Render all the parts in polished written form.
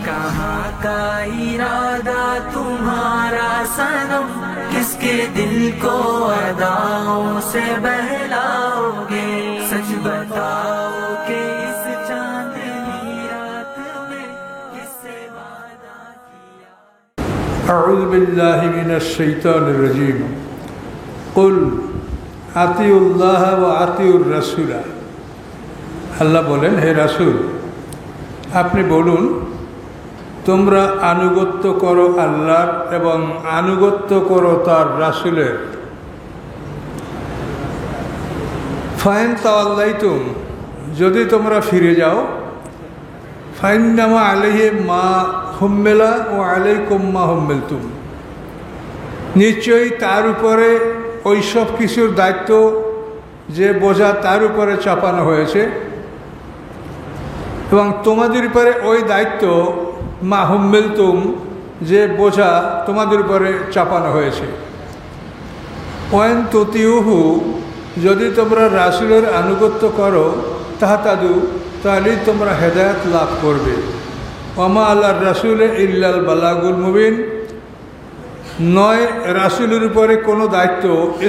कहाँ का इरादा तुम्हारा सनम, किसके दिल को अदाओं से बहलाओगे। सच बताओ कि इस चांदनी रात में किससे वादा किया। अऊज़ु बिल्लाहि मिनश शैतानिर रजीम। कुल आतिउल्लाह व आतिउर रसूल। আল্লাহ বলেন, হে রাসূল আপনি বলুন, তোমরা আনুগত্য করো আল্লাহর এবং আনুগত্য করো তার রাসূলের। ফাইন তাওয়াল্লাইতুম, যদি তোমরা ফিরে যাও, ফাইন্নামা আলাইহি মা হুম্মিলা ও আলাইকুম মা হুম্মিলতুম, নিশ্চয়ই তার উপরে ওই সব কিছুর দায়িত্ব যে বোঝা তার উপরে চাপানো হয়েছে এবং তোমাদের উপরে ওই দায়িত্ব মা হুম্মিলতুম যে বোঝা তোমাদের উপরে চাপানো হয়েছে। ওয়ান তুতিউহু, যদি তোমরা রাসূলের আনুগত্য করো, তাহতাদু, তাহলে তোমরা হেদায়েত লাভ করবে। ওমা আল্লাহর রাসূল ইল্লাল বালাগুল মুবিন, নয় রাসূলের উপরে কোনো দায়িত্ব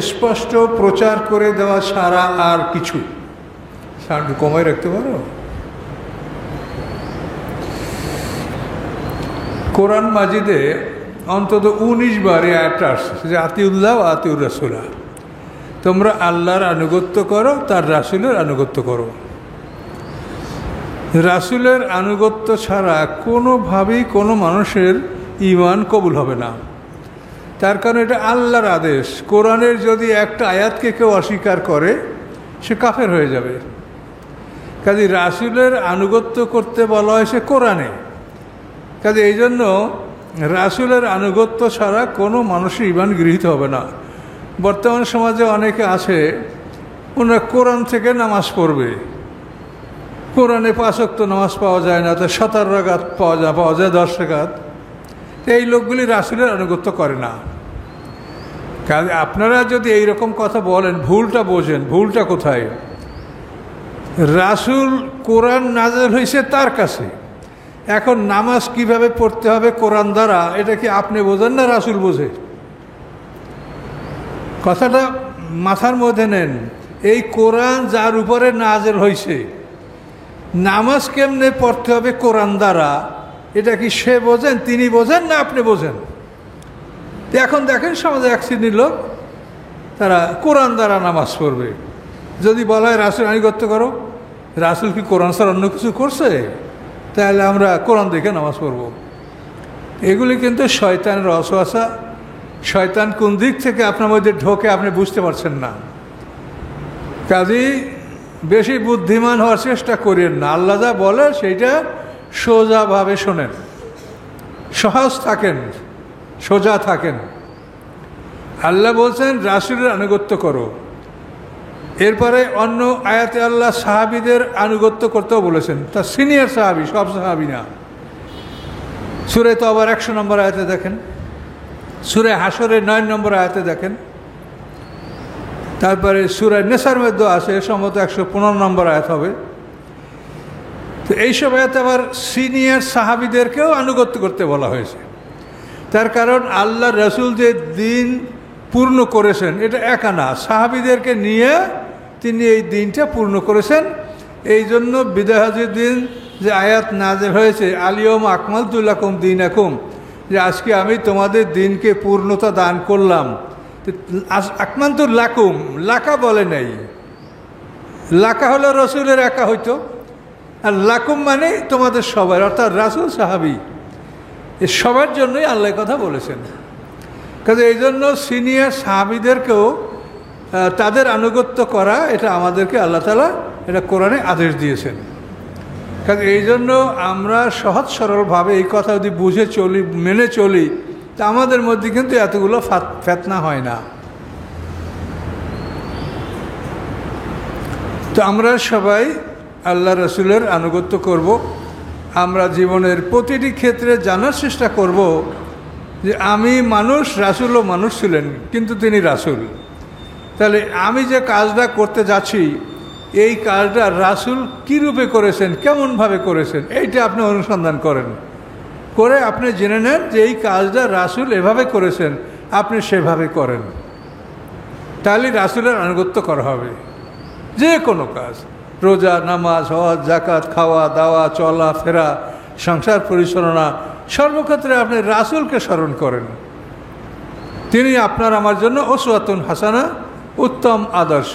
স্পষ্ট প্রচার করে দেওয়া ছাড়া আর কিছু। সাউন্ড কমায় রাখতে পারো? কোরআন মাজিদে অন্তত 19 বার আয়াতটা আসছে যে আতিউল্লাহ ও আতিউর রাসূলা, তোমরা আল্লাহর আনুগত্য করো, তার রাসূলের আনুগত্য করো। রাসূলের আনুগত্য ছাড়া কোনোভাবেই কোনো মানুষের ঈমান কবুল হবে না। তার কারণ এটা আল্লাহর আদেশ। কোরআনের যদি একটা আয়াতকে কেউ অস্বীকার করে সে কাফের হয়ে যাবে। কাজে রাসূলের আনুগত্য করতে বলা হয়েছে কোরআনে। কাজে এই জন্য রাসূলের আনুগত্য ছাড়া কোনো মানুষের ঈমান গৃহীত হবে না। বর্তমান সমাজে অনেকে আছে, ওনারা কোরআন থেকে নামাজ পড়বে, কোরআনে 5 ওয়াক্ত নামাজ পাওয়া যায় না, তো 17 রাকাত পাওয়া যায় 10 রাকাত। এই লোকগুলি রাসূলের আনুগত্য করে না। কাজে আপনারা যদি এইরকম কথা বলেন, ভুলটা বোঝেন। ভুলটা কোথায়? রাসূল কোরআন নাযিল হয়েছে তার কাছে, এখন নামাজ কিভাবে পড়তে হবে কোরআন দ্বারা, এটা কি আপনি বোঝেন না রাসূল বোঝে? কথাটা মাথার মধ্যে নেন। এই কোরআন যার উপরে নাযিল হয়েছে, নামাজ কেমনে পড়তে হবে কোরআন দ্বারা, এটা কি সে বোঝেন, তিনি বোঝেন না আপনি বোঝেন? এখন দেখেন সমাজে এক শ্রেণীর লোক, তারা কোরআন দ্বারা নামাজ পড়বে। যদি বলা হয় রাসূল আনুগত্য করো, রাসূল কি কোরআন ছাড়া অন্য কিছু করছে? তাহলে আমরা কোরআন দেখে নামাজ পড়ব। এগুলি কিন্তু শয়তানের ওয়াসওয়াসা। শয়তান কোন দিক থেকে আপনার মধ্যে ঢোকে আপনি বুঝতে পারছেন না। কাজেই বেশি বুদ্ধিমান হওয়ার চেষ্টা করেন না। আল্লাহ যা বলে সেইটা সোজাভাবে শোনেন, সহজ থাকেন, সোজা থাকেন। আল্লাহ বলছেন রাসূলের আনুগত্য করো। এরপরে অন্য আয়াতে আল্লাহ সাহাবীদের আনুগত্য করতেও বলেছেন। তা সিনিয়র সাহাবী, সব সাহাবী না। সূরা তাওবার 100 নম্বর আয়াতে দেখেন, সূরা হাশরের 9 নম্বর আয়াতে দেখেন, তারপরে সূরা নেসার মধ্যে আছে, সম্ভবত 115 নম্বর আয়াত হবে। তো এইসব আয়াতে আবার সিনিয়র সাহাবীদেরকেও আনুগত্য করতে বলা হয়েছে। তার কারণ আল্লাহ রাসূল যে দিন পূর্ণ করেছেন এটা একা না, সাহাবীদেরকে নিয়ে তিনি এই দিনটা পূর্ণ করেছেন। এই জন্য বিদায় হজের দিন যে আয়াত নাযিল হয়েছে, আল-ইয়াওমা আকমালতু লাকুম দীনাকুম, যে আজকে আমি তোমাদের দিনকে পূর্ণতা দান করলাম। আকমালতু লাকুম, লাকা বলে নাই। লাকা হলো রাসূলের একা হইতো, আর লাকুম মানে তোমাদের সবার, অর্থাৎ রাসূল সাহাবী এই সবার জন্যই আল্লাহ কথা বলেছেন। কাজে এই জন্য সিনিয়র সাহাবীদেরকেও তাদের আনুগত্য করা, এটা আমাদেরকে আল্লাহ তাআলা এটা কোরআনে আদেশ দিয়েছেন। কাজে এই জন্য আমরা সহজ সরলভাবে এই কথা যদি বুঝে চলি, মেনে চলি, তা আমাদের মধ্যে কিন্তু এতগুলো ফিতনা হয় না। তো আমরা সবাই আল্লাহ রাসূলের আনুগত্য করব। আমরা জীবনের প্রতিটি ক্ষেত্রে জানার চেষ্টা করব যে আমি মানুষ, রাসূলও মানুষ ছিলেন, কিন্তু তিনি রাসূল। তাহলে আমি যে কাজটা করতে যাচ্ছি, এই কাজটা রাসূল কী রূপে করেছেন, কেমনভাবে করেছেন, এইটা আপনি অনুসন্ধান করেন। করে আপনি জেনে নেন যে এই কাজটা রাসূল এভাবে করেছেন, আপনি সেভাবে করেন, তাহলে রাসূলের আনুগত্য করা হবে। যে কোনো কাজ, রোজা, নামাজ, হজ, যাকাত, খাওয়া দাওয়া, চলা ফেরা, সংসার পরিচালনা, সর্বক্ষেত্রে আপনি রাসূলকে স্মরণ করেন। তিনি আপনার আমার জন্য উসওয়াতুন হাসানা, উত্তম আদর্শ।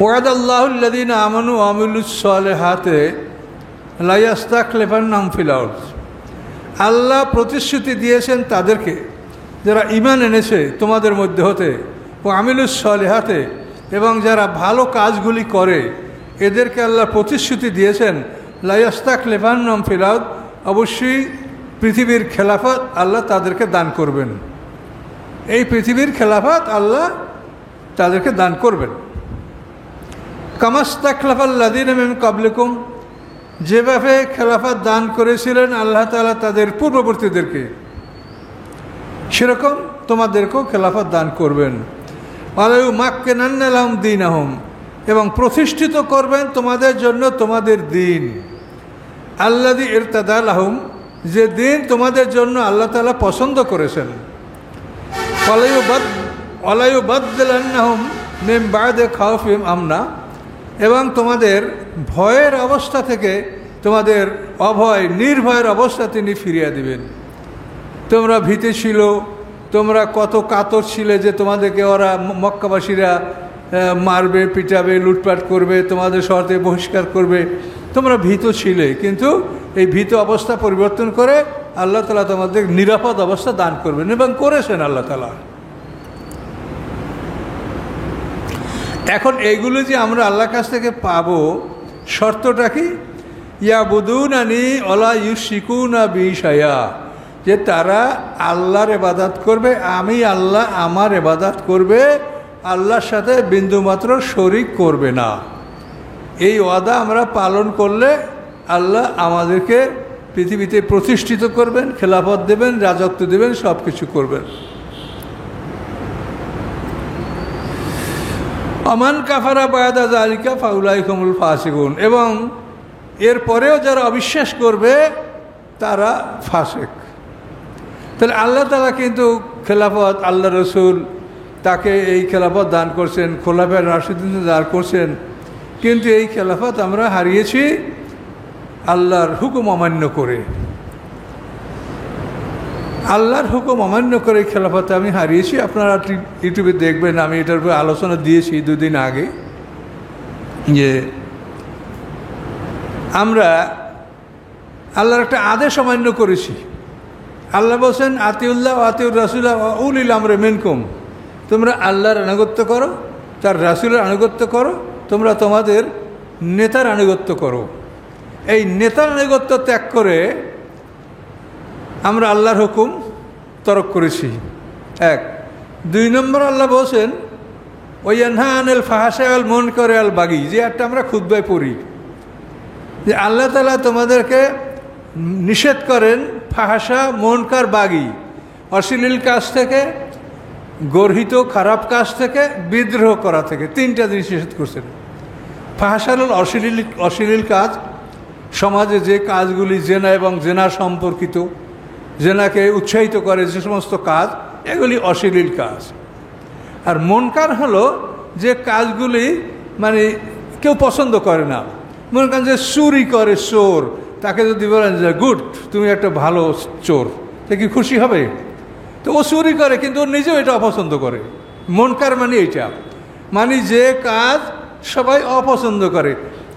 ওয়াদাল্লাহুল্লাযীনা আমানু ওয়া আমিলুস সালিহাতি লা ইস্তাখলিফান্নাহুম ফিল আরদ। আল্লাহ প্রতিশ্রুতি দিয়েছেন তাদেরকে যারা ঈমান এনেছে তোমাদের মধ্যে হতে, ও আমিলুস সালিহাতি, এবং যারা ভালো কাজগুলি করে এদেরকে আল্লাহ প্রতিশ্রুতি দিয়েছেন লা ইস্তাখলিফান্নাহুম ফিল আরদ, অবশ্যই পৃথিবীর খেলাফত আল্লাহ তাদেরকে দান করবেন। এই পৃথিবীর খেলাফত আল্লাহ তাদেরকে দান করবেন। কামাস্তাখলাফাল্লাযীনা মিন ক্বাবলিকুম, যেভাবে খেলাফত দান করেছিলেন আল্লাহ তাআলা তাদের পূর্ববর্তীদেরকে, সেরকম তোমাদেরকেও খেলাফত দান করবেন। ওয়া ইউমাক্কিনান্না লাহুম দীনাহুম, এবং প্রতিষ্ঠিত করবেন তোমাদের জন্য তোমাদের দিন। আল্লাযী ইরতাদা লাহুম, যে দিন তোমাদের জন্য আল্লাহ তাআলা পছন্দ করেছেন। ওয়া ইউবাদদিলান্নাহুম মিন বা'দি খাউফিহিম আমনা, এবং তোমাদের ভয়ের অবস্থা থেকে তোমাদের অভয় নির্ভয়ের অবস্থা তিনি ফিরিয়ে দিবেন। তোমরা ভীতি ছিল, তোমরা কত কাতর ছিলে যে তোমাদেরকে ওরা মক্কাবাসীরা মারবে, পিটাবে, লুটপাট করবে, তোমাদের শহর থেকে বহিষ্কার করবে, তোমরা ভীত ছিলে। কিন্তু এই ভীত অবস্থা পরিবর্তন করে আল্লাহ তাআলা তোমাদের নিরাপদ অবস্থা দান করবেন, এবং করেছেন আল্লাহ তাআলা। এখন এইগুলো যে আমরা আল্লাহর কাছ থেকে পাবো, শর্তটা কি? ইয়াবুদুনানি ওয়ালা ইউশরিকুনা বি শাইআ, যে তারা আল্লাহর ইবাদত করবে, আমি আল্লাহ আমার ইবাদত করবে, আল্লাহর সাথে বিন্দুমাত্র শরীক করবে না। এই ওয়াদা আমরা পালন করলে আল্লাহ আমাদেরকে পৃথিবীতে প্রতিষ্ঠিত করবেন, খেলাফত দেবেন, রাজত্ব দেবেন, সব কিছু করবেন। আমান কাফারা বা'দা যালিকা ফাউলাইকা হুমুল ফাসিকুন, এবং এরপরেও যারা অবিশ্বাস করবে তারা ফাসিক। তাহলে আল্লাহ তাআলা কিন্তু খেলাফত, আল্লাহ রসুল তাকে এই খেলাফত দান করছেন, খোলাফায়ে রাশিদিন দান করছেন, কিন্তু এই খেলাফত আমরা হারিয়েছি আল্লাহর হুকুম অমান্য করে। আল্লাহর হুকুম অমান্য করে খেলাফত আমি হারিয়েছি। আপনারা ইউটিউবে দেখবেন, আমি এটার উপরে আলোচনা দিয়েছি দুদিন আগে, যে আমরা আল্লাহর একটা আদেশ অমান্য করেছি। আল্লাহ বলছেন আতিউল্লাহ ওয়া আতিউর রাসূলা ওয়া উলিল আমরি মিনকুম, তোমরা আল্লাহর আনুগত্য করো, তার রাসূলের আনুগত্য করো, তোমরা তোমাদের নেতার আনুগত্য করো। এই নেতার আনুগত্য ত্যাগ করে আমরা আল্লাহর হুকুম তরক করেছি, এক। 2 নম্বর আল্লাহ বলছেন ওয়ায়ানহা আনিল ফাহশাই ওয়াল মুনকারি ওয়াল বাগি, যে একটা আমরা খুতবায় পড়ি, যে আল্লাহ তাআলা তোমাদেরকে নিষেধ করেন ফাহশা, মুনকার, বাগি, অশ্লীল কাজ থেকে, গর্হিত খারাপ কাজ থেকে, বিদ্রোহ করা থেকে, 3টা জিনিস নিষেধ করছেন। ফাহশা হল অশ্লীল কাজ, সমাজে যে কাজগুলি জেনা এবং জেনা সম্পর্কিত, জেনাকে উৎসাহিত করে যে সমস্ত কাজ, এগুলি অশ্লীল কাজ। আর মুনকার হলো যে কাজগুলি মানে কেউ পছন্দ করে না। মনে করেন যে চুরি করে চোর, তাকে যদি বলেন যে গুড, তুমি একটা ভালো চোর, সে কি খুশি হবে? তো ও চুরি করে, কিন্তু ও নিজেও এটা অপছন্দ করে। মুনকার মানে এইটা, মানে যে কাজ সবাই অপছন্দ করে।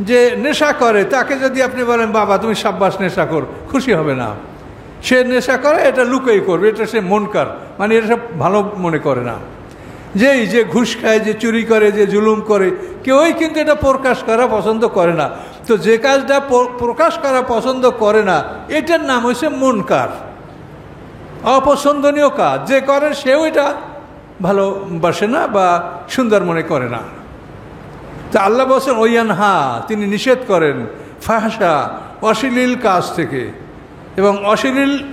যে নেশা করে, তাকে যদি আপনি বলেন বাবা তুমি সাব্বাস নেশা কর, খুশি হবে না। সে নেশা করে, এটা লুকাই করবে, এটা সে মুনকার, মানে এটা সব ভালো মনে করে না। যে ঘুষ খায়, যে চুরি করে, যে জুলুম করে, কেউই কিন্তু এটা প্রকাশ করা পছন্দ করে না। তো যে কাজটা প্রকাশ করা পছন্দ করে না, এটার নাম হচ্ছে মুনকার, অপছন্দনীয় কাজ। যে করে সেও এটা ভালোবাসে না বা সুন্দর মনে করে না। তা আল্লাহ বলছেন ওয়ায়ানহা, তিনি নিষেধ করেন ফাহশা, অশ্লীল কাজ থেকে, এবং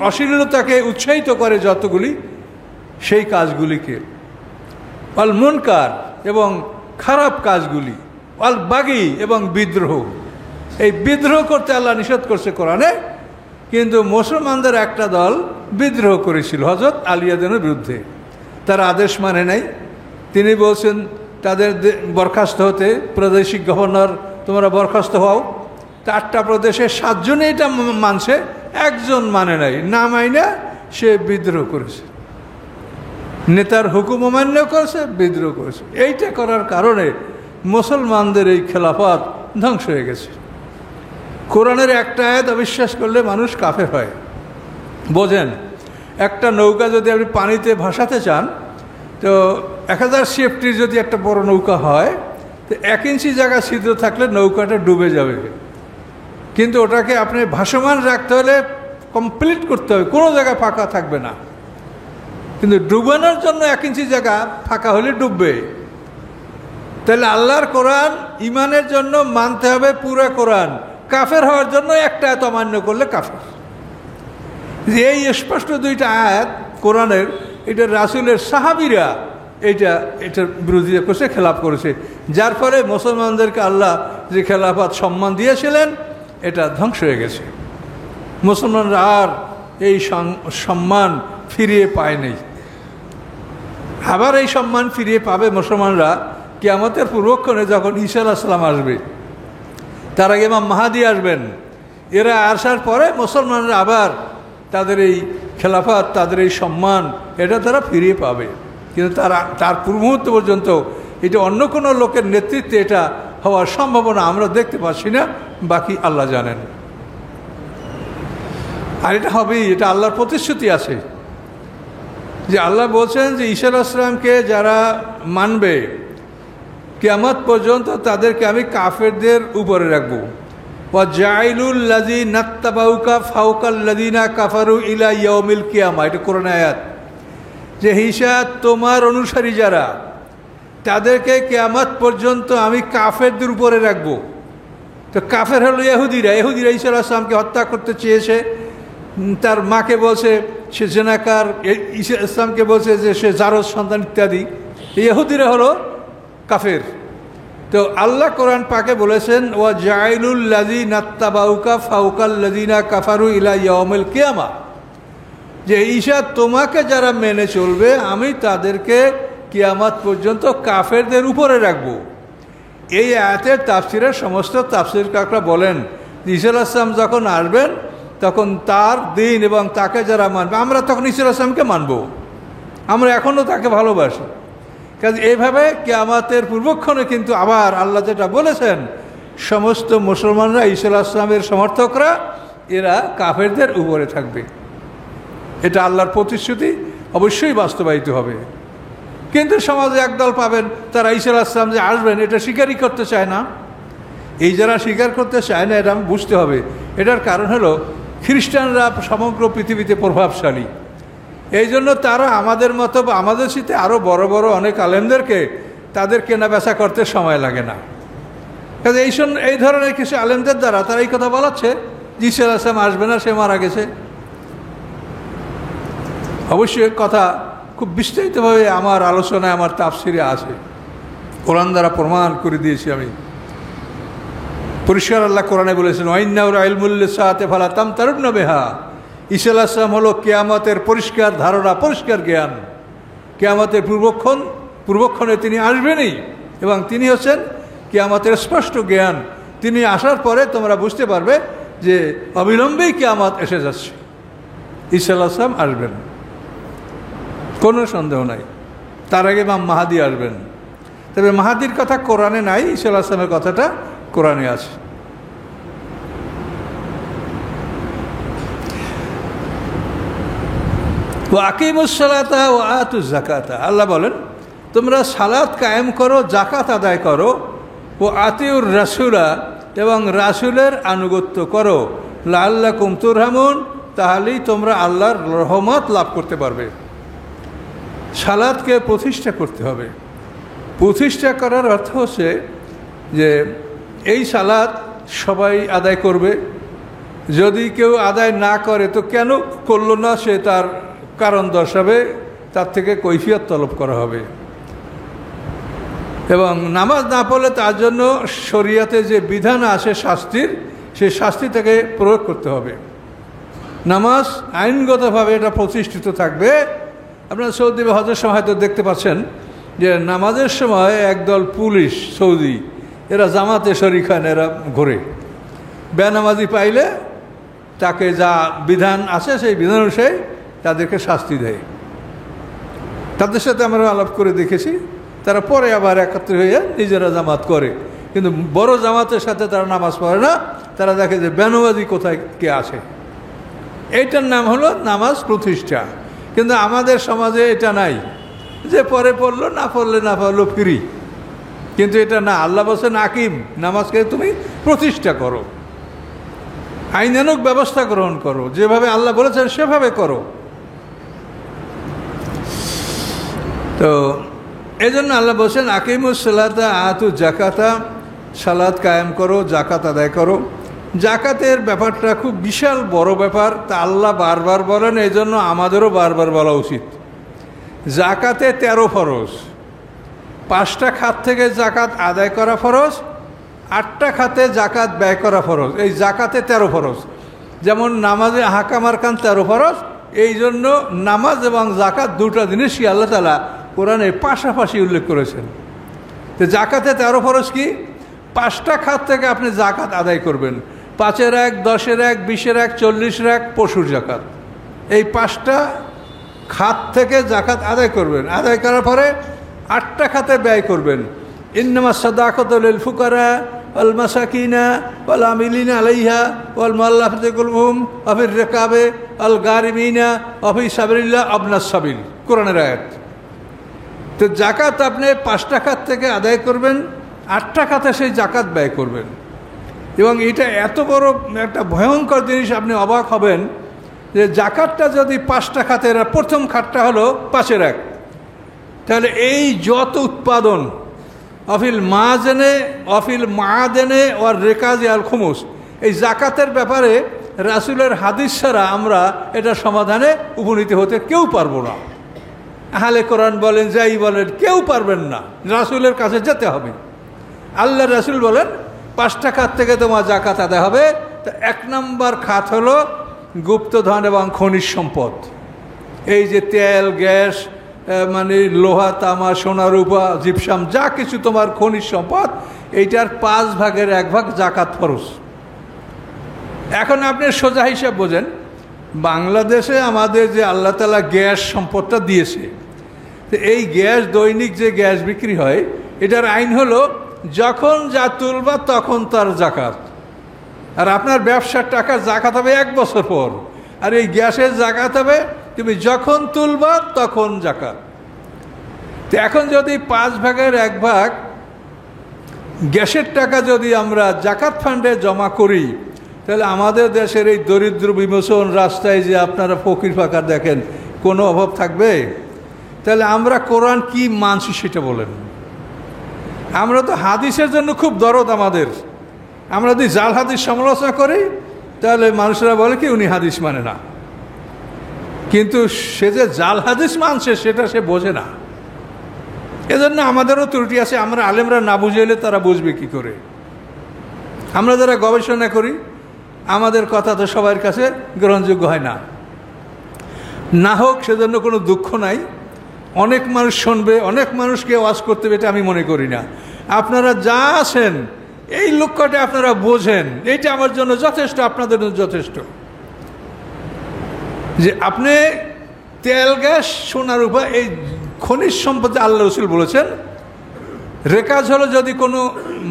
অশ্লীলতাকে উৎসাহিত করে যতগুলি, সেই কাজগুলিকে, অল মুনকার এবং খারাপ কাজগুলি, অল বাগি এবং বিদ্রোহ। এই বিদ্রোহ করতে আল্লাহ নিষেধ করছে কোরআনে, কিন্তু মুসলমানদের একটা দল বিদ্রোহ করেছিল হযরত আলিয়াদের বিরুদ্ধে। তার আদেশ মানে নাই। তিনি বলছেন তাদের বরখাস্ত হতে, প্রাদেশিক গভর্নর তোমরা বরখাস্ত হও। 8টা প্রদেশে 7 জনে এটা মানছে, একজন মানে নাই। না মাইনা সে বিদ্রোহ করেছে, নেতার হুকুম অমান্য করেছে, বিদ্রোহ করেছে। এইটা করার কারণে মুসলমানদের এই খেলাফত ধ্বংস হয়ে গেছে। কোরআনের একটা আয়াত অবিশ্বাস করলে মানুষ কাফের হয়। বোঝেন, একটা নৌকা যদি আপনি পানিতে ভাসাতে চান, তো 1000 CFT যদি একটা বড় নৌকা হয়, তো 1 ইঞ্চি জায়গা ছিদ্র থাকলে নৌকাটা ডুবে যাবে। কিন্তু ওটাকে আপনি ভাসমান রাখতে হলে কমপ্লিট করতে হবে, কোনো জায়গা ফাঁকা থাকবে না। কিন্তু ডুবানোর জন্য 1 ইঞ্চি জায়গা ফাঁকা হলে ডুববে। তাহলে আল্লাহর কোরআন ইমানের জন্য মানতে হবে পুরো কোরআন, কাফের হওয়ার জন্য একটা আয়াত অমান্য করলে কাফের। এই স্পষ্ট 2টা আয়াত কোরআনের, এটা রাসূলের সাহাবীরা এটার বিরোধিতা করছে, খেলাফ করেছে, যার ফলে মুসলমানদেরকে আল্লাহ যে খেলাফত সম্মান দিয়েছিলেন এটা ধ্বংস হয়ে গেছে। মুসলমানরা আর এই সম্মান ফিরিয়ে পায়নি। আবার এই সম্মান ফিরিয়ে পাবে মুসলমানরা কিয়ামতের পূর্বক্ষণে, যখন ঈসা আলাইহিস সালাম আসবে, তার আগে ইমাম মাহদী আসবেন। এরা আসার পরে মুসলমানরা আবার তাদের এই খেলাফত, তাদের এই সম্মান এটা তারা ফিরিয়ে পাবে। কিন্তু তার পূর্ব মুহূর্ত পর্যন্ত এটা অন্য কোনো লোকের নেতৃত্বে এটা হওয়ার সম্ভাবনা আমরা দেখতে পাচ্ছি না, বাকি আল্লাহ জানেন। আর এটা হবেই, এটা আল্লাহর প্রতিশ্রুতি আছে যে আল্লাহ বলছেন যে ঈসা আলাইহিস সালামকে যারা মানবে কিয়ামত পর্যন্ত তাদেরকে আমি কাফেরদের উপরে রাখবো। ওয়া জাইলুল লাযিনা তাবাউকা ফাওকাল লাযিনা কাফারু ইলা ইয়াউমিল কিয়ামা, এটা কোরআনের আয়াত। যে ঈসা তোমার অনুসারী যারা, তাদেরকে কিয়ামত পর্যন্ত আমি কাফেরদের উপরে রাখবো। তো কাফের হলো ইহুদিরা। ঈসা আলাইহিস সালামকে হত্যা করতে চেয়েছে, তার মাকে বলছে সে জেনাকার, ঈসা ইসলামকে বলছে যে সে জারজ সন্তান ইত্যাদি। ইহুদিরা হলো কাফের। তো আল্লাহ কোরআন পাকে বলেছেন ওয়া জাইলুল লাযিনা তাবাউকা ফাওকাল লাযিনা কাফারু ইলা ইয়াউমিল কিয়ামা, যে ঈসা তোমাকে যারা মেনে চলবে আমি তাদেরকে কিয়ামত পর্যন্ত কাফেরদের উপরে রাখবো। এই আয়াতের তাফসিরের সমস্ত তাফসিরকাররা বলেন ঈসা আলাইহিস সালাম যখন আসবেন তখন তার দিন এবং তাকে যারা মানবে, আমরা তখন ঈসা আলাইহিস সালামকে মানব, আমরা এখনও তাকে ভালোবাসি। কাজে এইভাবে কিয়ামতের পূর্বক্ষণে কিন্তু আবার আল্লাহ যেটা বলেছেন, সমস্ত মুসলমানরা ঈসা আলাইহিস সালামের সমর্থকরা এরা কাফেরদের উপরে থাকবে। এটা আল্লাহর প্রতিশ্রুতি, অবশ্যই বাস্তবায়িত হবে। কিন্তু সমাজে একদল পাবেন তারা ঈসা আলাইহিস সালাম যে আসবেন এটা স্বীকারই করতে চায় না। এই যারা স্বীকার করতে চায় না, এটা বুঝতে হবে। এটার কারণ হলো খ্রিস্টানরা সমগ্র পৃথিবীতে প্রভাবশালী, এই জন্য তারা আমাদের মতো বা আমাদের সাথে আরও বড় বড় অনেক আলেমদেরকে তাদের কেনা বেচা করতে সময় লাগে না। কাজে এই ধরনের কিছু আলেমদের দ্বারা তারা এই কথা বলাচ্ছে ঈসা আলাইহিস সালাম আসবে না, সে মারা গেছে। অবশ্যই কথা খুব বিস্তারিতভাবে আমার আলোচনায়, আমার তাফসিরে আছে, কোরআন দ্বারা প্রমাণ করে দিয়েছি আমি। পরিষ্কার আল্লাহ কোরআনে বলেছেন ওয়াইন্নাহু ইলমুল লিসাআতি ফালা তামতারুন্না বিহা। ঈসা আলাইহিস সালাম হলো কিয়ামতের পরিষ্কার ধারণা, পরিষ্কার জ্ঞান। কিয়ামতের পূর্বক্ষণে তিনি আসবেনই, এবং তিনি হচ্ছেন কিয়ামতের স্পষ্ট জ্ঞান। তিনি আসার পরে তোমরা বুঝতে পারবে যে অবিলম্বেই কিয়ামত এসে যাচ্ছে, ঈসা আলাইহিস সালাম আসবেন, কোনো সন্দেহ নাই। তার আগে ইমাম মাহদী আসবেন। তবে মাহদীর কথা কোরআনে নাই, ঈসা আলাইহিস সালামের কথাটা কোরআনে আছে। ওয়া আকিমুস সালাতা ওয়া আতুজ যাকাতা, আল্লাহ বলেন তোমরা সালাত কায়েম করো, যাকাত আদায় করো, ও আতিউর রাসূলা, এবং রাসূলের আনুগত্য করো, লাআল্লাকুম তুরহামুন, তাহলেই তোমরা আল্লাহর রহমত লাভ করতে পারবে। সালাতকে প্রতিষ্ঠা করতে হবে। প্রতিষ্ঠা করার অর্থ হচ্ছে যে এই সালাত সবাই আদায় করবে। যদি কেউ আদায় না করে তো কেন করলো না সে তার কারণ দর্শাবে, তার থেকে কৈফিয়ত তলব করা হবে। এবং নামাজ না পড়লে তার জন্য শরীয়তে যে বিধান আছে শাস্তির, সেই শাস্তি থেকে প্রয়োগ করতে হবে। নামাজ আইনগতভাবে এটা প্রতিষ্ঠিত থাকবে। আপনারা সৌদি বা হজের সময় হয়তো দেখতে পাচ্ছেন যে নামাজের সময় একদল পুলিশ সৌদি এরা জামাতে শরিক হয় না, এরা ঘোরে। বেনামাজি পাইলে তাকে যা বিধান আছে সেই বিধান অনুযায়ী তাদেরকে শাস্তি দেয়। তাদের সাথে আমরা আলাপ করে দেখেছি, তারা পরে আবার একত্র হয়ে নিজেরা জামাত করে, কিন্তু বড় জামাতের সাথে তারা নামাজ পড়ে না। তারা দেখে যে বেনামাজি কোথায় কে আছে। এইটার নাম হলো নামাজ প্রতিষ্ঠা। কিন্তু আমাদের সমাজে এটা নাই, যে পরে পড়লো, না পড়লে না পড়লো ফ্রি। কিন্তু এটা না, আল্লাহ বলছেন আকিম, নামাজকে তুমি প্রতিষ্ঠা করো, আইনানুগ ব্যবস্থা গ্রহণ করো, যেভাবে আল্লাহ বলেছেন সেভাবে করো। তো এই জন্য আল্লাহ বলছেন আকিমুস সালাতা আতু জাকাতা, সালাত কায়েম করো, জাকাত আদায় করো। জাকাতের ব্যাপারটা খুব বিশাল বড় ব্যাপার, তা আল্লাহ বারবার বলেন, এই জন্য আমাদেরও বারবার বলা উচিত। জাকাতে 13 ফরজ, 5টা খাত থেকে জাকাত আদায় করা ফরজ, 8টা খাতে জাকাত ব্যয় করা ফরজ। এই জাকাতে 13 ফরজ। যেমন নামাজে হাকাম আরকান 13 ফরজ, এই জন্য নামাজ এবং জাকাত দুটো জিনিসই আল্লাহ তাআলা কোরআনে পাশাপাশি উল্লেখ করেছেন। তো জাকাতে 13 ফরজ কি? 5টা খাত থেকে আপনি জাকাত আদায় করবেন। 5-এর 1, 10-এর 1, 20-এর 1, 40-এর 1 পশুর জাকাত। এই 5টা খাত থেকে জাকাত আদায় করবেন। আদায় করার পরে 8টা খাতে ব্যয় করবেন। ইন্নামাস সাদাকাতু লিল ফুকারা ওয়াল মাসাকিনা ওয়াল আমিলিনা আলাইহা ওয়াল মুআল্লাফাতি কুলুবুহুম ওয়া ফির রিকাবে ওয়াল গারিমিনা ওয়া ফি সাবিলিল্লাহ আবনাস সাবিল, কোরআনের আয়াত। তো জাকাত আপনি 5টা খাত থেকে আদায় করবেন, 8টা খাতে সেই জাকাত ব্যয় করবেন। এবং এটা এত বড় একটা ভয়ঙ্কর জিনিস, আপনি অবাক হবেন যে জাকাতটা যদি 5টা খাতের, প্রথম খাতটা হলো 5-এর 1, তাহলে এই যত উৎপাদন অফিল মাজেনে অফিল মাদেনে ওর রেকাজ আল খুমুস, এই জাকাতের ব্যাপারে রাসূলের হাদিস ছাড়া আমরা এটা সমাধানে উপনীত হতে কেউ পারবো না। আহলে কোরআন বলেন, যাই বলেন, কেউ পারবেন না। রাসূলের কাছে যেতে হবে। আল্লাহ রাসূল বলেন 5টা খাত থেকে তোমার জাকাত আদায় হবে। তো 1 নম্বর খাত হলো গুপ্তধন এবং খনিজ সম্পদ। এই যে তেল, গ্যাস, মানে লোহা, তামা, সোনা, রূপা, জিপসাম, যা কিছু তোমার খনিজ সম্পদ, এইটার 5/1 জাকাত ফরজ। এখন আপনি সোজা হিসাব বোঝেন, বাংলাদেশে আমাদের যে আল্লাহ তাআলা গ্যাস সম্পদটা দিয়েছে, তো এই গ্যাস, দৈনিক যে গ্যাস বিক্রি হয়, এটার আইন হলো যখন যা তুলবা তখন তার জাকাত। আর আপনার ব্যবসার টাকা জাকাত হবে 1 বছর পর, আর এই গ্যাসের জাকাত হবে তুমি যখন তুলবা তখন জাকাত। তো এখন যদি 5/1 গ্যাসের টাকা যদি আমরা জাকাত ফান্ডে জমা করি, তাহলে আমাদের দেশের এই দরিদ্র বিমোচন, রাস্তায় যে আপনারা ফকির ফাকার দেখেন, কোনো অভাব থাকবে? তাহলে আমরা কোরআন কি মানছি সেটা বলেন। আমরা তো হাদিসের জন্য খুব দরদ আমাদের। আমরা যদি জাল হাদিস সমালোচনা করি, তাহলে মানুষরা বলে কি উনি হাদিস মানে না। কিন্তু সে যে জাল হাদিস মানছে সেটা সে বোঝে না। এজন্য আমাদেরও ত্রুটি আছে। আমরা আলেমরা না বুঝাইলে তারা বুঝবে কি করে? আমরা যারা গবেষণা করি, আমাদের কথা তো সবার কাছে গ্রহণযোগ্য হয় না। না হোক, সেজন্য কোনো দুঃখ নাই। অনেক মানুষ শুনবে, অনেক মানুষকে ওয়াজ করতে হবে, এটা আমি মনে করি না। আপনারা যা আছেন এই লক্ষ্যটা আপনারা বোঝেন, এইটা আমার জন্য যথেষ্ট, আপনাদের জন্য যথেষ্ট। যে আপনি তেল, গ্যাস, সোনা, রূপা, এই খনিজ সম্পদ আল্লাহ রাসূল বলেছেন, রেকাজ হলো যদি কোনো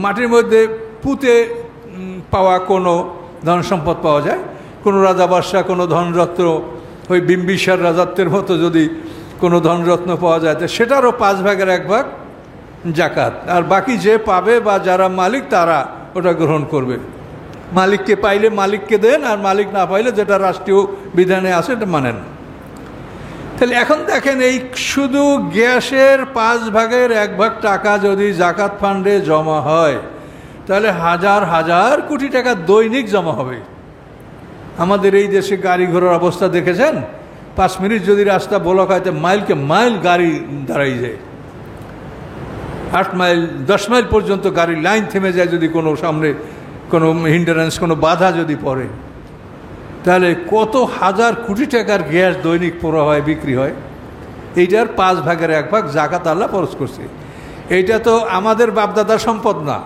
মাটির মধ্যে পুঁতে পাওয়া কোনো ধন সম্পদ পাওয়া যায়, কোনো রাজা বাদশাহ কোনো ধনরত্ন, ওই বিম্বিসার রাজত্বের মতো যদি কোনো ধনরত্ন পাওয়া যায়, তো সেটারও 5/1 জাকাত। আর বাকি যে পাবে বা যারা মালিক তারা ওটা গ্রহণ করবে। মালিককে পাইলে মালিককে দেন, আর মালিক না পাইলে যেটা রাষ্ট্রীয় বিধানে আছে এটা মানেন। তাহলে এখন দেখেন, এই শুধু গ্যাসের 5/1 টাকা যদি জাকাত ফান্ডে জমা হয়, তাহলে হাজার হাজার কোটি টাকা দৈনিক জমা হবে। আমাদের এই দেশে গাড়ি ঘোড়ার অবস্থা দেখেছেন? 5 মিনিট যদি রাস্তা ব্লক হয়, তো মাইলকে মাইল গাড়ি দাঁড়াই যায়। 8 মাইল 10 মাইল পর্যন্ত গাড়ির লাইন থেমে যায় যদি কোনো সামনে কোনো হিন্ডারেন্স, কোনো বাধা যদি পড়ে, তাহলে কত হাজার কোটি টাকার গ্যাস দৈনিক পোড়া হয়, বিক্রি হয়। এইটার 1/5 জাকাত আল্লাহ ফরজ করছে। এইটা তো আমাদের বাপদাদার সম্পদ না,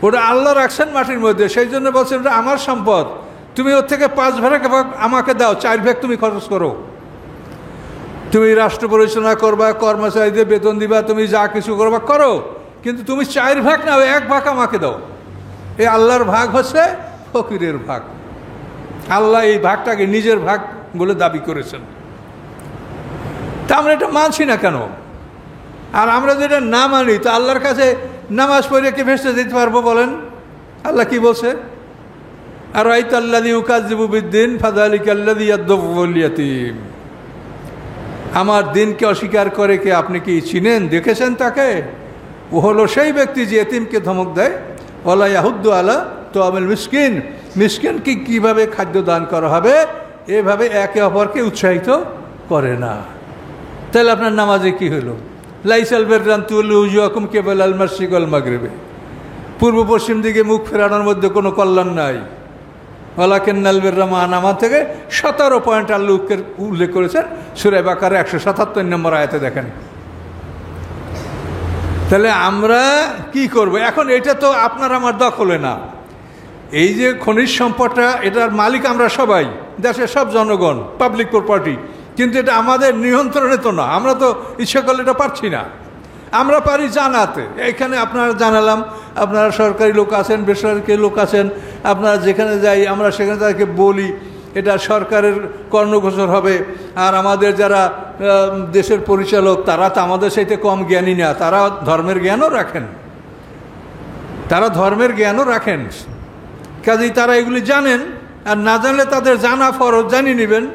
ওটা আল্লাহ রাখছেন মাটির মধ্যে। সেই জন্য বলছেন ওটা আমার সম্পদ, তুমি ওর থেকে 5/5 আমাকে দাও, 4 তুমি খরচ করো। তুমি রাষ্ট্র পরিচালনা করবা, কর্মচারীদের বেতন দিবা, তুমি যা কিছু করবা করো, কিন্তু তুমি 4 নাও, 1 আমাকে দাও। এই আল্লাহর ভাগ হচ্ছে ফকিরের ভাগ। আল্লাহ এই ভাগটাকে নিজের ভাগ বলে দাবি করেছেন। তা আমরা এটা মানছি না কেন? আর আমরা যেটা না মানি, তো আল্লাহর কাছে নামাজ পড়ে কি ভেসে দিতে পারবো বলেন? আল্লাহ কি বলছে? আর আইতাল্লাযী ইউকাযযিবু বিদ্দিন ফাযালিকাল্লাযী ইয়াদউল ইয়াতীম। আমার দিনকে অস্বীকার করে কে আপনি কি চিনেন, দেখেছেন তাকে? ও হলো সেই ব্যক্তি যে এতিমকে ধমক দেয়। ওয়ালা ইয়াহুদ্দু আলা তুআমিল মিসকিন, মিসকিনকে কীভাবে খাদ্য দান করা হবে এভাবে একে অপরকে উৎসাহিত করে না। তাহলে আপনার নামাজে কি হলো? লাইসাল বিররা আন তুওয়াল্লু উজুহাকুম কিবালাল মাশরিক ওয়াল মাগরিব, পূর্ব পশ্চিম দিকে মুখ ফেরানোর মধ্যে কোনো কল্যাণ নাই। ওয়ালাকিন্নাল বিররা মান আমার থেকে 17 পয়েন্ট আল্লাহ উল্লেখ করেছেন সূরা বাকারা 177 নম্বর আয়াতে দেখেন। তাহলে আমরা কি করব এখন? এটা তো আপনার আমার দখলে না। এই যে খনিজ সম্পদটা, এটার মালিক আমরা সবাই, দেশের সব জনগণ, পাবলিক প্রপার্টি, কিন্তু এটা আমাদের নিয়ন্ত্রণে তো না। আমরা তো ইচ্ছা করলে এটা পারছি না। আমরা পারি জানাতে। এখানে আপনারা জানালাম, আপনারা সরকারি লোক আছেন, বেসরকারি লোক আছেন, আপনারা যেখানে যাই আমরা সেখানে তাদেরকে বলি এটা সরকারের কর্ণগোচর হবে। আর আমাদের যারা দেশের পরিচালক, তারা তো আমাদের সাথে কম জ্ঞানী না, তারা ধর্মের জ্ঞানও রাখেন, কাজেই তারা এগুলি জানেন। আর না জানলে তাদের জানা ফরজ জানিয়ে নেবেন।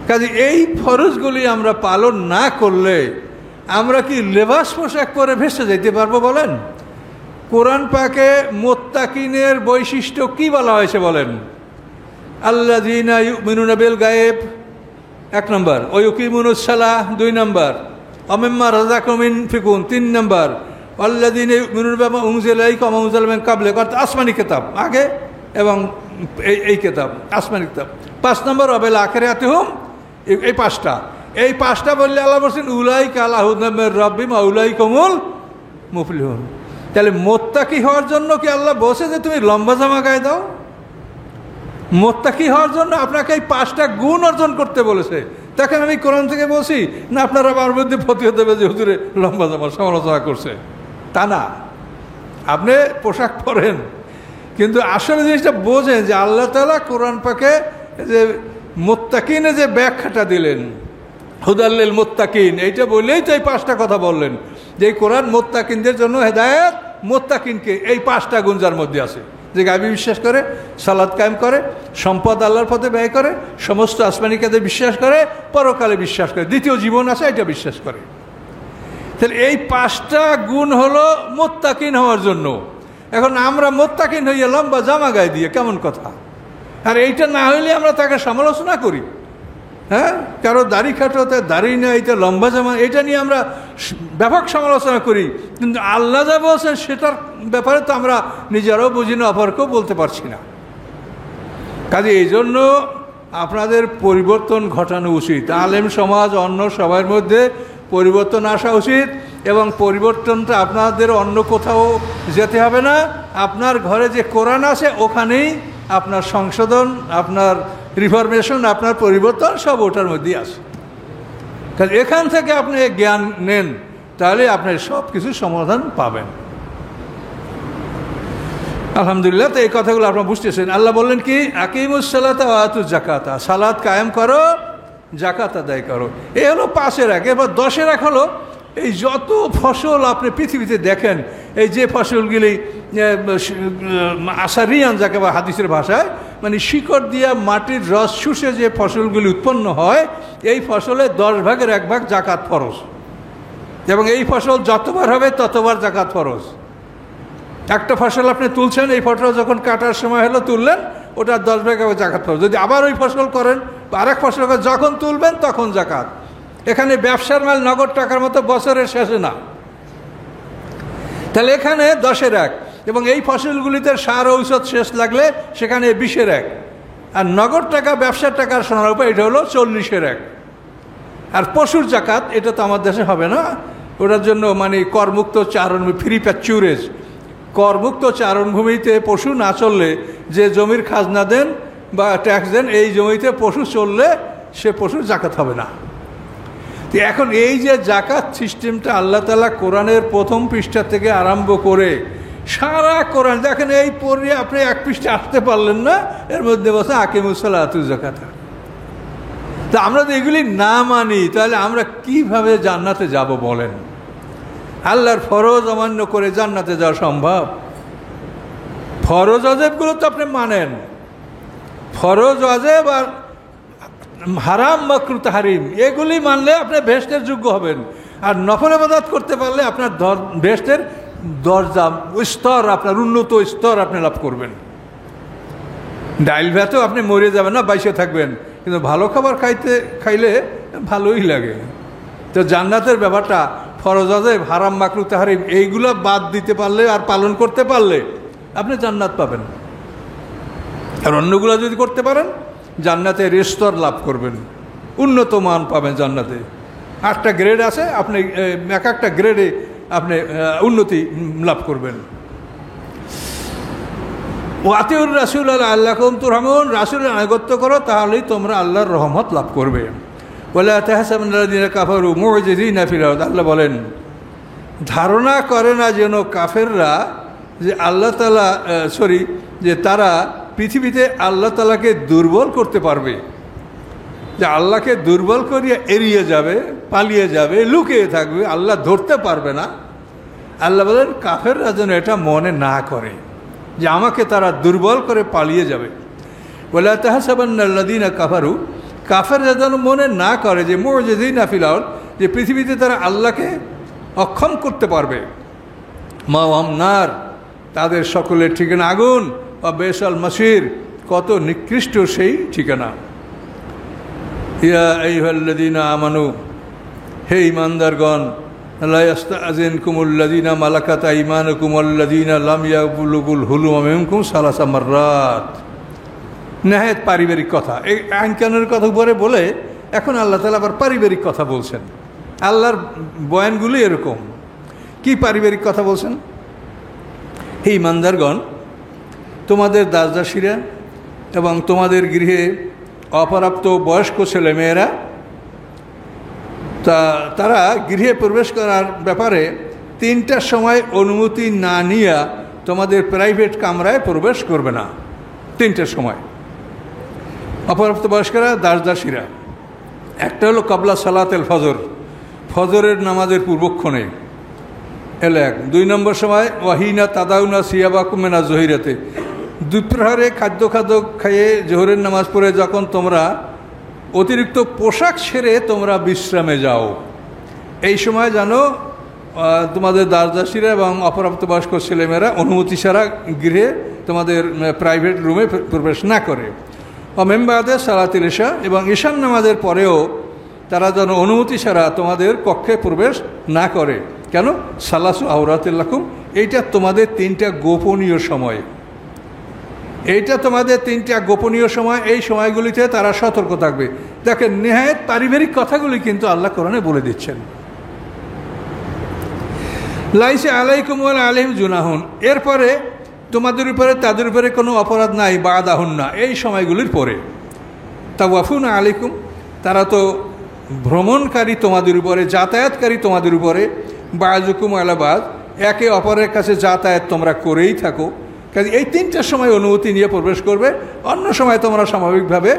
কাজে এই ফরজগুলি আমরা পালন না করলে আমরা কি লেবাস পোশাক পরে ভেসে যেতে পারবো বলেন? কোরআন পাকে মুত্তাকিনের বৈশিষ্ট্য কি বলা হয়েছে বলেন? আল্লাযীনা ইউমিনুনা বিল গায়ব 1 নম্বর, ওয়া ইউকিমুনাস সালাহ 2 নম্বর, ওয়া মিম্মা রাযাকনাহুম ইউনফিকুন 3 নম্বর, আল্লাযীনা ইউমিনুনা বিমা উনজিলা ইলাইকা ওয়া মা উনজিলা মিন ক্বাবলিকা, অর্থাৎ আসমানি কিতাব আগে এবং এই কিতাব আসমানি কিতাব। 5 নম্বর ওয়া বিল আখিরাতিহুম, এই 5টা। এই 5টা বললে আল্লাহ বলছেন উলাইকা আলা হুদাম মির রাব্বিহিম ওয়া উলাইকা হুমুল মুফলিহুন। তাহলে মুত্তাকি হওয়ার জন্য কি আল্লাহ বলছে যে তুমি লম্বা জামা গায়ে দাও? মুত্তাকি হওয়ার জন্য আপনাকে এই 5টা গুণ অর্জন করতে বলেছে। দেখেন আমি কোরআন থেকে বলছি না, আপনারা আমার মধ্যে ফতোয়া দেবে যে হুজুরে লম্বা জামার সমালোচনা করছে, তা না। আপনি পোশাক পরেন, কিন্তু আসলে জিনিসটা বোঝেন যে আল্লাহ তাআলা কোরআন পাকে যে মুত্তাকিনে যে ব্যাখ্যাটা দিলেন, হুদাল্লিল মুত্তাকিন, এইটা বললেই তো এই 5টা কথা বললেন যে এই কোরআন মুত্তাকিনদের জন্য হেদায়েত। মুত্তাকিনকে এই 5টা গুণ যার মধ্যে আছে, যে গায়বী বিশ্বাস করে, সালাত কায়েম করে, সম্পদ আল্লাহর পথে ব্যয় করে, সমস্ত আসমানি কাজে বিশ্বাস করে, পরকালে বিশ্বাস করে, দ্বিতীয় জীবন আছে এটা বিশ্বাস করে। তাহলে এই 5টা গুণ হলো মুত্তাকিন হওয়ার জন্য। এখন আমরা মুত্তাকিন হইয়া লম্বা জামা গায়ে দিয়ে কেমন কথা? আর এইটা না হইলে আমরা তাকে সমালোচনা করি। হ্যাঁ, কারো দাড়ি খাটোতে দাড়ি না, এইটা লম্বা জামা, এটা নিয়ে আমরা ব্যাপক সমালোচনা করি। কিন্তু আল্লাহ যা বলছেন সেটার ব্যাপারে তো আমরা নিজেরাও বুঝি না, অপরকেও বলতে পারছি না। কাজে এই জন্য আপনাদের পরিবর্তন ঘটানো উচিত। আলেম সমাজ অন্য সবার মধ্যে পরিবর্তন আসা উচিত, এবং পরিবর্তনটা আপনাদের অন্য কোথাও যেতে হবে না। আপনার ঘরে যে কোরআন আছে ওখানেই আপনার সংশোধন, আপনার রিফরমেশন, আপনার পরিবর্তন সব ওটার মধ্যেই আছে। কাজে এখান থেকে আপনি জ্ঞান নেন, তাহলে আপনি সব কিছু সমাধান পাবেন। আলহামদুলিল্লাহ। তো এই কথাগুলো আপনারা বুঝতেছেন। আল্লাহ বললেন কি, আকিমুস সালাতা ওয়া আতুজ যাকাতা, সালাত কায়েম করো, যাকাত আদায় করো। এই হলো 5-এর এক। এবার 10-এর এক হলো এই যত ফসল আপনি পৃথিবীতে দেখেন, এই যে ফসলগুলি আসারিয়ান যাকে বা হাদিসের ভাষায়, মানে শিকড় দিয়া মাটির রস শুষে যে ফসলগুলি উৎপন্ন হয়, এই ফসলে 10/1 জাকাত ফরজ। এবং এই ফসল যতবার হবে ততবার জাকাত ফরজ। একটা ফসল আপনি তুলছেন, এই ফসল যখন কাটার সময় হলো তুললেন, ওটা 10/1 জাকাত ফরজ। যদি আবার ওই ফসল করেন, আরেক ফসল যখন তুলবেন তখন জাকাত। এখানে ব্যবসার মাল নগদ টাকার মতো বছরের শেষে না। তাহলে এখানে 10-এর এক। এবং এই ফসলগুলিতে সার ঔষধ শেষ লাগলে সেখানে 20-1, আর নগদ টাকা ব্যবসার টাকার সোনার উপর এটা হলো 40-1। আর পশুর জাকাত এটা তো আমার দেশে হবে না, ওটার জন্য মানে করমুক্ত চারণ, ফ্রি প্যাচুরেজ, করমুক্ত চারণভূমিতে পশু না চললে যে জমির খাজনা দেন বা ট্যাক্স দেন, এই জমিতে পশু চললে সে পশুর জাকাত হবে না। এখন এই যে জাকাত সিস্টেমটা আল্লাহ তাআলা কোরআনের প্রথম পৃষ্ঠা থেকে আরম্ভ করে সারা কোরআন দেখেন, এই পড়ে আপনি এক পৃষ্ঠা আসতে পারলেন না, এর মধ্যে বসে আকিমুসসালাতুজ যাকাতা। তা আমরা তো এগুলি না মানি, তাহলে আমরা কিভাবে জান্নাতে যাব বলেন? আল্লাহর ফরজ অমান্য করে জান্নাতে যাওয়া সম্ভব? ফরজ ওয়াজিবগুলো তো আপনি মানেন, ফরজ ওয়াজিব আর হারাম মাকরুহ তাহরিম এগুলি মানলে আপনি বেহেশতের যোগ্য হবেন, আর নফল ইবাদত করতে পারলে আপনার বেহেশতের দরজা স্তর, আপনার উন্নত স্তর আপনি লাভ করবেন। ডাইল ভাতেও আপনি মরে যাবেন না, বাইসে থাকবেন, কিন্তু ভালো খাবার খাইলে ভালোই লাগে। তো জান্নাতের ব্যাপারটা ফরজ ওয়াজিব হারাম মাকরুহ তাহরিম এইগুলো বাদ দিতে পারলে আর পালন করতে পারলে আপনি জান্নাত পাবেন। আর অন্যগুলো যদি করতে পারেন জান্নাতের স্তর লাভ করবেন, উন্নত মান পাবেন। জান্নাতে 8টা গ্রেড আছে, আপনি এক একটা গ্রেডে আপনি উন্নতি লাভ করবেন। ওয়াতিউর রাসূল আল্লাকুম তুরহামুন, রাসূলের আনুগত্য করো তাহলেই তোমরা আল্লাহর রহমত লাভ করবে। ওয়ালা তাহসাবুন্নাল্লাযীনা কাফারু মু'জিজিনা ফিল আরদ, আল্লাহ বলেন ধারণা করে না যেন কাফেররা যে আল্লাহ তাআলা যে তারা পৃথিবীতে আল্লাহ তাআলাকে দুর্বল করতে পারবে, যে আল্লাহকে দুর্বল করিয়া এড়িয়ে যাবে, পালিয়ে যাবে, লুকিয়ে থাকবে, আল্লাহ ধরতে পারবে না। আল্লাহ বলেন কাফেররা যেন এটা মনে না করে যে আমাকে তারা দুর্বল করে পালিয়ে যাবে। ওয়ালা তাহসাবান্নাল্লাযীনা কাফারু, কাফেররা যেন মনে না করে যে মু'জিজিনা ফিল আরদ, যে পৃথিবীতে তারা আল্লাহকে অক্ষম করতে পারবে। মাওয়াহুম নার, তাদের সকলের ঠিকানা আগুন। বা বেসাল মাসির, কত নিকৃষ্ট সেই ঠিকানা। ইয়া আইয়ুহাল্লাযীনা আমানু, হে ঈমানদারগণ, লা ইয়াস্তাযিনকুমুল্লাযীনা মালাকাত আইমানুকুম ওয়াল্লাযীনা লাম ইয়াবলুগুল হুলুম মিনকুম সালাসা মাররাত। নেহায়েত পারিবারিক কথা, এই আইন-কানুনের কথা উপরে বলে এখন আল্লাহ তাআলা আবার পারিবারিক কথা বলছেন। আল্লাহর বয়ানগুলি এরকম। কি পারিবারিক কথা বলছেন? হে ঈমানদারগণ, তোমাদের দাসদাসীরা এবং তোমাদের গৃহে অপ্রাপ্ত বয়স্ক ছেলেমেয়েরা তারা গৃহে প্রবেশ করার ব্যাপারে 3টার সময় অনুমতি না নিয়ে তোমাদের প্রাইভেট কামরায় প্রবেশ করবে না। 3টার সময় অপ্রাপ্ত বয়স্করা, দাসদাসীরা। একটা হলো কাবলা সালাতুল ফজর, ফজরের নামাজের পূর্বক্ষণে এল 1। 2 নম্বর সময় ওয়াহিনা তাদাউনা সিয়াবাকুম মিনা জহিরাতে, দুপুরহারে খাদ্য খাইয়ে জোহরের নামাজ পড়ে যখন তোমরা অতিরিক্ত পোশাক ছেড়ে তোমরা বিশ্রামে যাও, এই সময় জানো তোমাদের দাসদাসীরা এবং অপ্রাপ্তবয়স্ক ছেলেমেয়েরা অনুমতি ছাড়া গৃহে তোমাদের প্রাইভেট রুমে প্রবেশ না করে। মেম্বাদের সালাতুল ইশা, এবং ঈশান নামাজের পরেও তারা যেন অনুমতি ছাড়া তোমাদের কক্ষে প্রবেশ না করে। কেন? সালাসু আওরাতুল লাকুম, এইটা তোমাদের 3টা গোপনীয় সময়। এইটা তোমাদের 3টা গোপনীয় সময়, এই সময়গুলিতে তারা সতর্ক থাকবে। দেখেন নেহায়েত পারিবারিক কথাগুলি কিন্তু আল্লাহ কোরআনে বলে দিচ্ছেন। লাইসা আলাইকুম ওয়া আলাইহিম জুনাহুন, এরপরে তোমাদের উপরে তাদের উপরে কোনো অপরাধ নাই, বাদাহুন না, এই সময়গুলির পরে। তাওয়াফুন আলাইকুম, তারা তো ভ্রমণকারী তোমাদের উপরে, যাতায়াতকারী তোমাদের উপরে। বাযুকুম আলা বায, একে অপরের কাছে যাতায়াত তোমরা করেই থাকো। কাজে এই 3টার সময় অনুমতি নিয়ে প্রবেশ করবে, অন্য সময় তোমরা স্বাভাবিকভাবে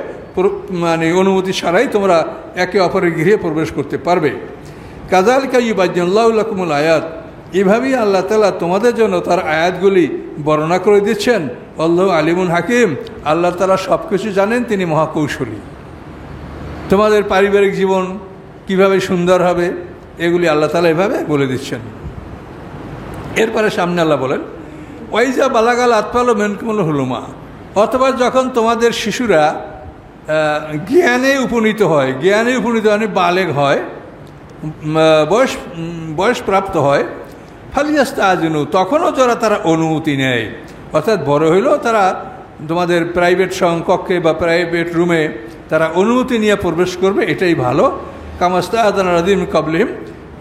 মানে অনুমতি ছাড়াই তোমরা একে অপরের গৃহে প্রবেশ করতে পারবে। কাযালিকা ইউবায়্যিনুল্লাহু লাকুমুল আয়াত, এভাবেই আল্লাহ তাআলা তোমাদের জন্য তার আয়াতগুলি বর্ণনা করে দিচ্ছেন। আল্লাহু আলিমুন হাকিম, আল্লাহ তাআলা সব কিছু জানেন, তিনি মহাকৌশলী। তোমাদের পারিবারিক জীবন কিভাবে সুন্দর হবে এগুলি আল্লাহ তাআলা এভাবে বলে দিচ্ছেন। এরপরে সামনে আল্লাহ বলেন ওয়াইজা বালাগাল আতফালু মিনকুমুল হুলুমা, অথবা যখন তোমাদের শিশুরা জ্ঞানে উপনীত হয়, মানে বালেগ হয়, বয়সপ্রাপ্ত হয়। ফালিয়াস্তাআযিনু, তখনও যারা তারা অনুমতি নেয়, অর্থাৎ বড় হইলেও তারা তোমাদের প্রাইভেট কক্ষে বা প্রাইভেট রুমে তারা অনুমতি নিয়ে প্রবেশ করবে, এটাই ভালো। কামাস্তাআযানা রাযীম কাবলিহিম,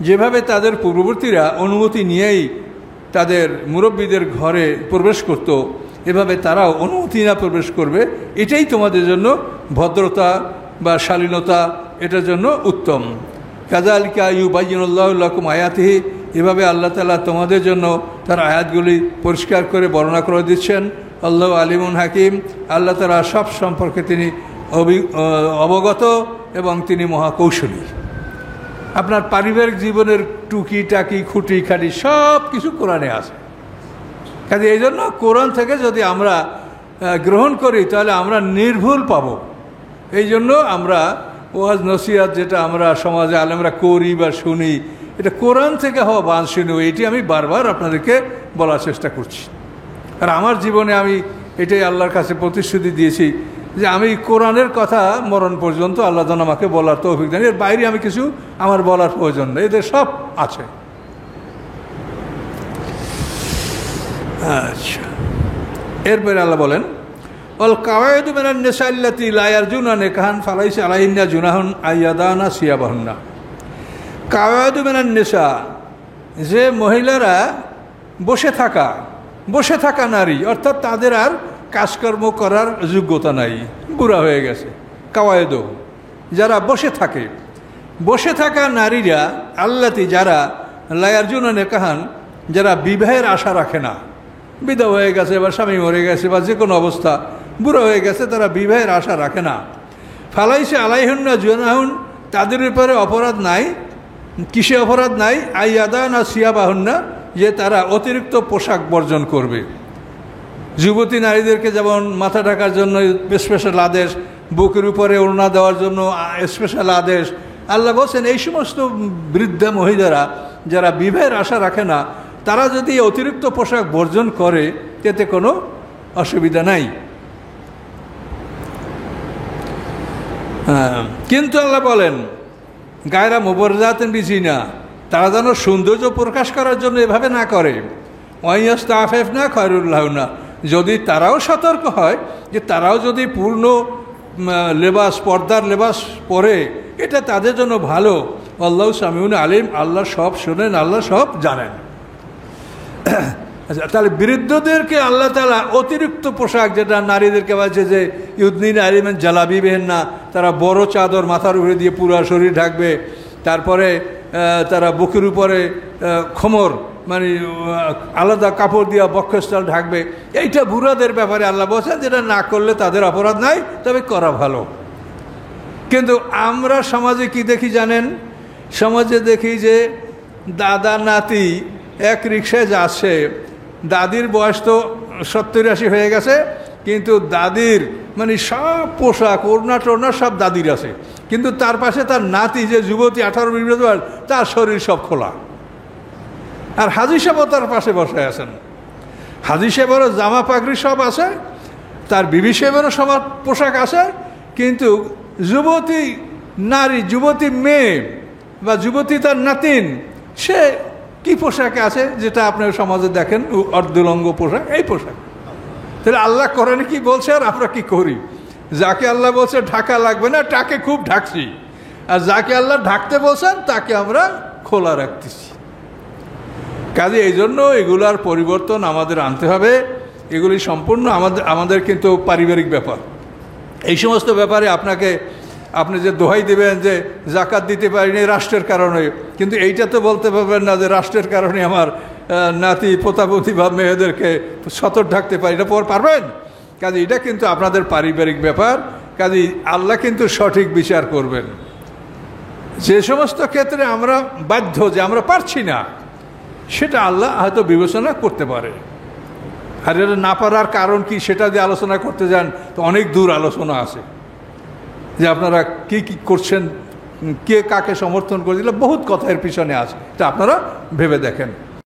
যেভাবে তাদের পূর্ববর্তীরা অনুমতি নিয়েই তাদের মুরব্বীদের ঘরে প্রবেশ করত, এভাবে তারাও অনুমতি না প্রবেশ করবে, এটাই তোমাদের জন্য ভদ্রতা বা শালীনতা, এটার জন্য উত্তম। কাযালিকা ইউবায়্যিনুল্লাহু লাকুম আয়াতিহি, এভাবে আল্লাহ তাআলা তোমাদের জন্য তার আয়াতগুলি পরিষ্কার করে বর্ণনা করে দিচ্ছেন। আল্লাহু আলিমুন হাকিম, আল্লাহ তাআলা সব সম্পর্কে তিনি অবগত এবং তিনি মহাকৌশলী। আপনার পারিবারিক জীবনের টুকি টাকি খুঁটি খাটি সব কিছু কোরআনে আছে। কাজে এই জন্য কোরআন থেকে যদি আমরা গ্রহণ করি তাহলে আমরা নির্ভুল পাব। এই জন্য আমরা ওয়াজ নসিহাত যেটা আমরা সমাজে আলেমরা করি বা শুনি, এটা কোরআন থেকে হওয়া বাঞ্ছনীয়, এটি আমি বারবার আপনাদেরকে বলার চেষ্টা করছি। আর আমার জীবনে আমি এটাই আল্লাহর কাছে প্রতিশ্রুতি দিয়েছি যে আমি কোরআনের কথা মরণ পর্যন্ত আল্লাহ যেন আমাকে বলার তৌফিক দেন, এর বাইরে আমি কিছু আমার বলার প্রয়োজন নেই, এদের সব আছে। আচ্ছা, এরপরে আল্লাহ বলেন অল কাওয়াইদু মিনান নিসা আল্লাতী লা ইয়ারজুনা নিকাহান ফালাইসা আলাইহিন্না জুনাহুন আইয়াদানা সিয়াবাহুন্না। কাওয়াইদু মিনান নিসা, যে মহিলারা বসে থাকা নারী, অর্থাৎ তাদের আর কাজকর্ম করার যোগ্যতা নাই, বুড়া হয়ে গেছে। কাওয়াইদু, যারা বসে থাকা নারীরা, আল্লাতী, যারা লা ইয়ারজুনা নিকাহান, যারা বিবাহের আশা রাখে না, বিধবা হয়ে গেছে বা স্বামী মরে গেছে বা যে কোনো অবস্থা বুড়ো হয়ে গেছে, তারা বিবাহের আশা রাখে না। ফালাইসা আলাইহিন্না জুনাহুন, তাদের উপরে অপরাধ নাই। কিসে অপরাধ নাই? আইয়াদানা সিয়াবাহুন্না, যে তারা অতিরিক্ত পোশাক বর্জন করবে। যুবতী নারীদেরকে যেমন মাথা ঢাকার জন্য স্পেশাল আদেশ, বুকের উপরে ওড়না দেওয়ার জন্য স্পেশাল আদেশ। আল্লাহ বলছেন এই সমস্ত বৃদ্ধা মহিলারা যারা বিবাহের আশা রাখে না, তারা যদি অতিরিক্ত পোশাক বর্জন করে এতে কোনো অসুবিধা নাই। কিন্তু আল্লাহ বলেন গায়রা মুবাররাতিন বিজিনা, তারা যেন সৌন্দর্য প্রকাশ করার জন্য এভাবে না করে। ওয়াইয়াস্তাফিফনা খায়রুল লাহুন্না, যদি তারাও সতর্ক হয় যে তারাও যদি পূর্ণ লেবাস, পর্দার লেবাস পরে, এটা তাদের জন্য ভালো। আল্লাহু সামিউন আলিম, আল্লাহ সব শোনেন, আল্লাহ সব জানেন। আচ্ছা, তাহলে বৃদ্ধদেরকে আল্লাহ তাআলা অতিরিক্ত পোশাক, যেটা নারীদেরকে বলছে যে ইউদনিনা আলিমেন জালাবি বেহেন না, তারা বড় চাদর মাথার উপরে দিয়ে পুরো শরীর ঢাকবে, তারপরে তারা বুকের উপরে খমর মানে আলাদা কাপড় দিয়ে বক্ষস্থল ঢাকবে, এইটা বুড়াদের ব্যাপারে আল্লাহ বলছেন যেটা না করলে তাদের অপরাধ নাই, তবে করা ভালো। কিন্তু আমরা সমাজে কি দেখি জানেন? সমাজে দেখি যে দাদা নাতি এক রিক্সায় যাচ্ছে, দাদির বয়স তো 70-80 হয়ে গেছে, কিন্তু দাদির মানে সব পোশাক ওড়না টোড়না সব দাদির আছে, কিন্তু তার পাশে তার নাতি যে যুবতী 18-20 বছর, তার শরীর সব খোলা। আর হাজী সাহেবও তার পাশে বসে আছেন, হাজী সাহেবেরও জামা পাগড়ি সব আছে, তার বিবি সাহেবেরও সবার পোশাক আছে, কিন্তু যুবতী নারী, যুবতী মেয়ে বা যুবতী তার নাতিন, সে কি পোশাকে আছে যেটা আপনার সমাজে দেখেন অর্ধলঙ্গ পোশাক, এই পোশাক। তাহলে আল্লাহ কোরআনে কি বলছে আর আমরা কি করি? যাকে আল্লাহ বলছে ঢাকা লাগবে না, তাকে খুব ঢাকছি, আর যাকে আল্লাহ ঢাকতে বলছেন তাকে আমরা খোলা রাখতেছি। কাজে এই জন্য এগুলার পরিবর্তন আমাদের আনতে হবে। এগুলি সম্পূর্ণ আমাদের কিন্তু পারিবারিক ব্যাপার। এই সমস্ত ব্যাপারে আপনি যে দোহাই দেবেন যে জাকাত দিতে পারিনি রাষ্ট্রের কারণে, কিন্তু এইটা তো বলতে পারবেন না যে রাষ্ট্রের কারণে আমার নাতি পোতাপতি বা মেয়েদেরকে সতর ঢাকতে পারি না, পারবেন? কাজে এটা কিন্তু আপনাদের পারিবারিক ব্যাপার। কাজে আল্লাহ কিন্তু সঠিক বিচার করবেন। যে সমস্ত ক্ষেত্রে আমরা বাধ্য যে আমরা পারছি না, সেটা আল্লাহ হয়তো বিবেচনা করতে পারে। আর এটা না পারার কারণ কি সেটা দিয়ে আলোচনা করতে যান তো অনেক দূর আলোচনা আছে, যে আপনারা কি কি করছেন, কে কাকে সমর্থন করে দিলে বহুত কথা এর পিছনে আছে, তা আপনারা ভেবে দেখেন।